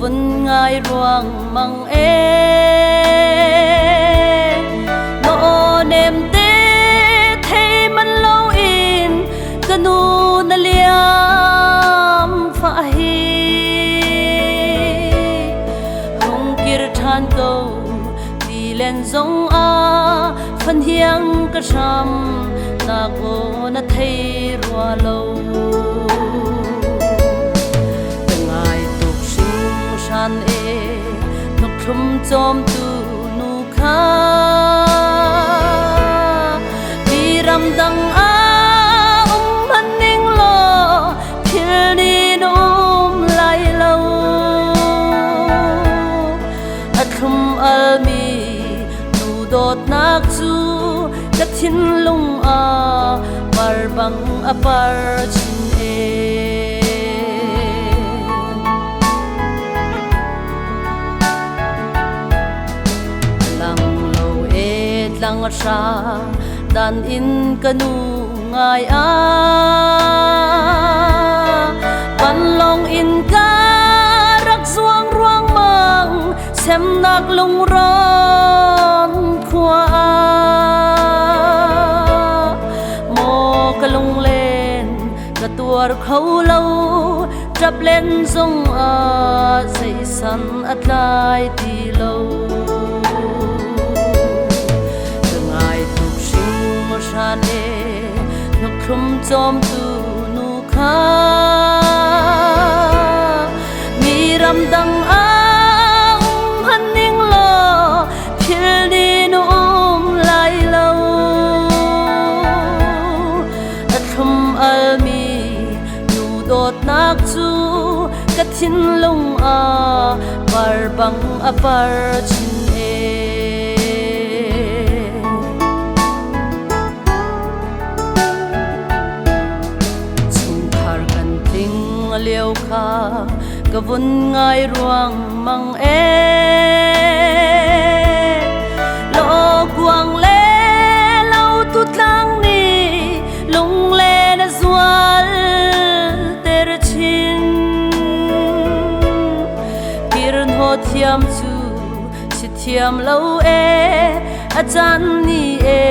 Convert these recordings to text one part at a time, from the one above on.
vun ngai ruang mang e no nem te thei man lo in kanu na liam fa hi hong kir than ko ti len zong a phan hiang ka sham na ko na thei rua lo san e nok thum chom tu nu kha pi ram dang a man ning lo phil ni nom lai lo a thum al mi nu dot nak chu ka thin lung a par bang a par chin e lang sa dan in kanu ngai a pan long in ka rak suang ruang mang sem nak lung ron khua mo ka lung len ka tuar khâu lâu trap len zong a sei san atlai ti lâu san e nok thum chom tu nu kha mi ram dang a han ning lo phil ni nom lai lo a thum al mi nu dot nak chu ka thin lung a par bang a par chin e liêu kha ka vun ngai ruang mang e lo quang le lâu tu tlang ni lung le na zual ter chin kiran ho thiam chu si thiam lo e a chan ni e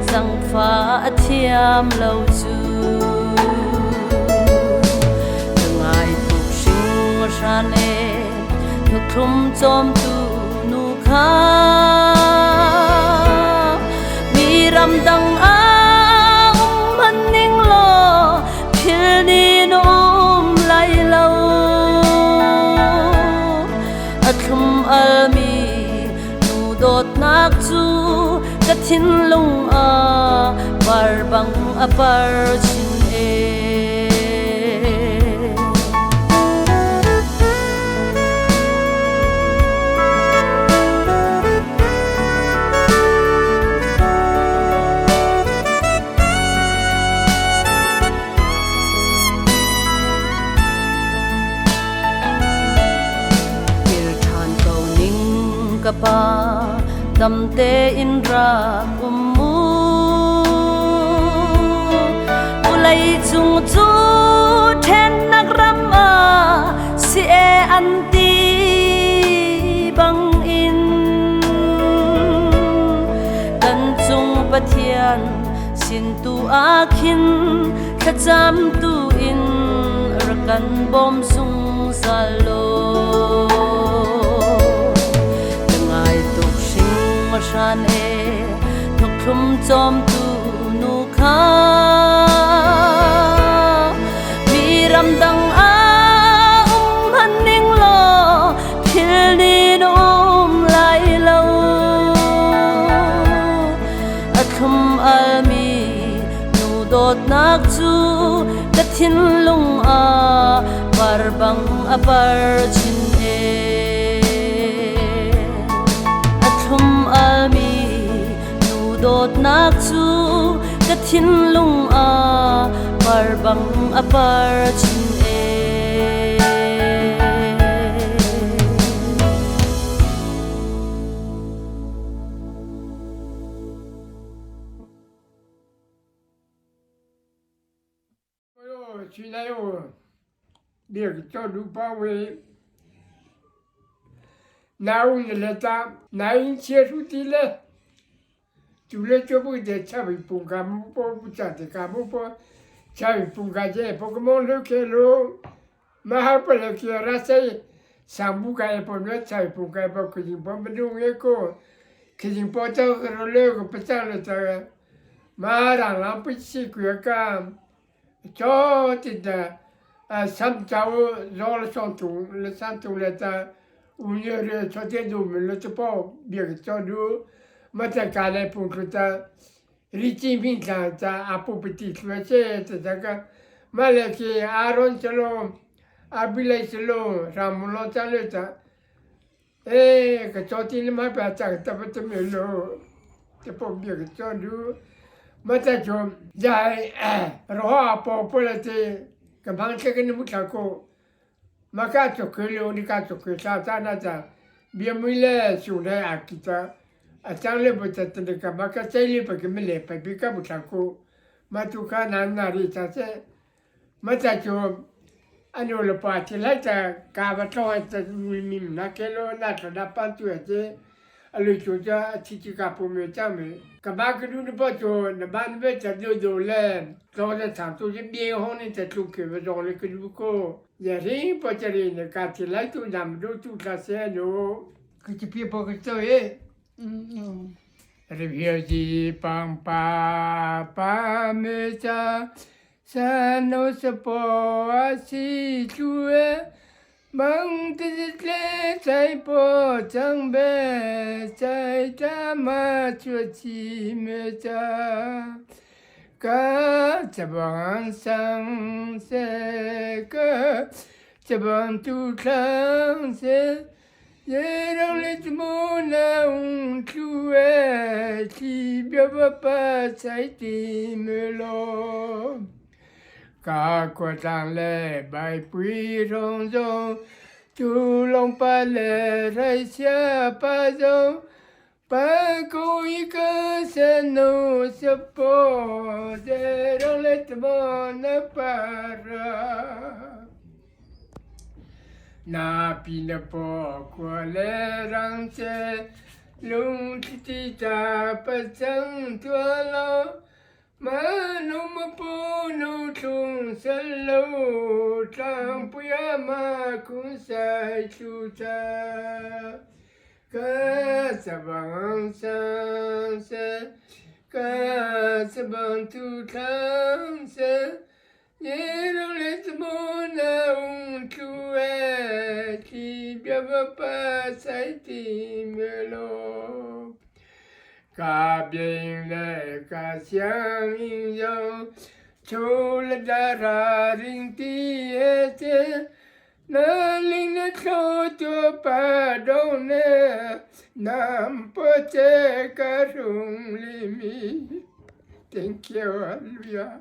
sang pha a thiam lo chu san e nok thum chom tu nu kha mi ram dang a man ning lo phil ni nom lai lo a thum al mi nu dot nak chu ka thin lung a par bang a par chin e pa dam te in ra mu ulai chung chu then nak ram a si e an ti bang in kan chung pathian sin tu a khin kha cham tu in rakan bom sung salo san e nok thum chom tu nu kha mi ram dang a han ning lo phil ni nom lai lo a thum al mi nu dot nak chu ka thin lung a par bang a par chin e al mi nu dot nak chu ka thin lung a par bang a par chin e Chỉ lấy điều cho đủ bao về naun leta nain cherutile tule chobu de chavi punga po puchate kamu po chavi punga je pokemon lo ke lo mahal pala ki rasa sambuka e po no chavi punga po kujing po mendung eko kujing po to role ko pachang ta marang la pichi ku ka cho ti da sam chao zo le son tu le san tu le ta unire cho te du me le po bien cho du mata kale pour que ta riti vinta ta apo petit che ta ka male ki aron chelo abile chelo ramulo chale ta che cho ti le ma pa ta ta pa te me lo te po bien cho du mata cho dai ro po le te ka ban che ke ni muta ko maka cho ke le ni ka cho ke ta na ta bien mile su le akita a changle bota tende ka maka chaile pa ke mele pa pika butako matuka na ri ta se mata cho ano le pa ti la ta ka ba to ta mi na ke lo na ta da pa tu e alo cho ja ti ka po me cha me ka ba ke du ne pa cho na ba ne ta do le to da ta tu je bien ho ne ta tu ke ba do le ke du ko ya ri pa cha ri ne ka ti la tu dam do tu ka se no ke ti pi po ke to Rivier pang pa me cha sa no se po si chue bang te le sai po chang be sai ta ma chue chi me cha ka cha bang sang se ka cha bang tu thang se ye rong le mo na un chue chi bia pa sai ti me lo ka ko tang le bai pui rong zo tu long pa le rai xia pa zo pa ko i ka se no se po ye rong le mo na pa ra na pina po ko le rang che lung ti ta pa chang tua lo ma no ma po no chung sa lo tang pu ya ma ku sai chu cha ka sa bang sang se ka sa bang tu thang se ye rong le mo na un chue chi bia pa sai ti me lo ka bien le ka xiang yin yo chu le da ra ring ti e che na ling na cho to pa do ne nam po che ka rung li mi thank you hallelujah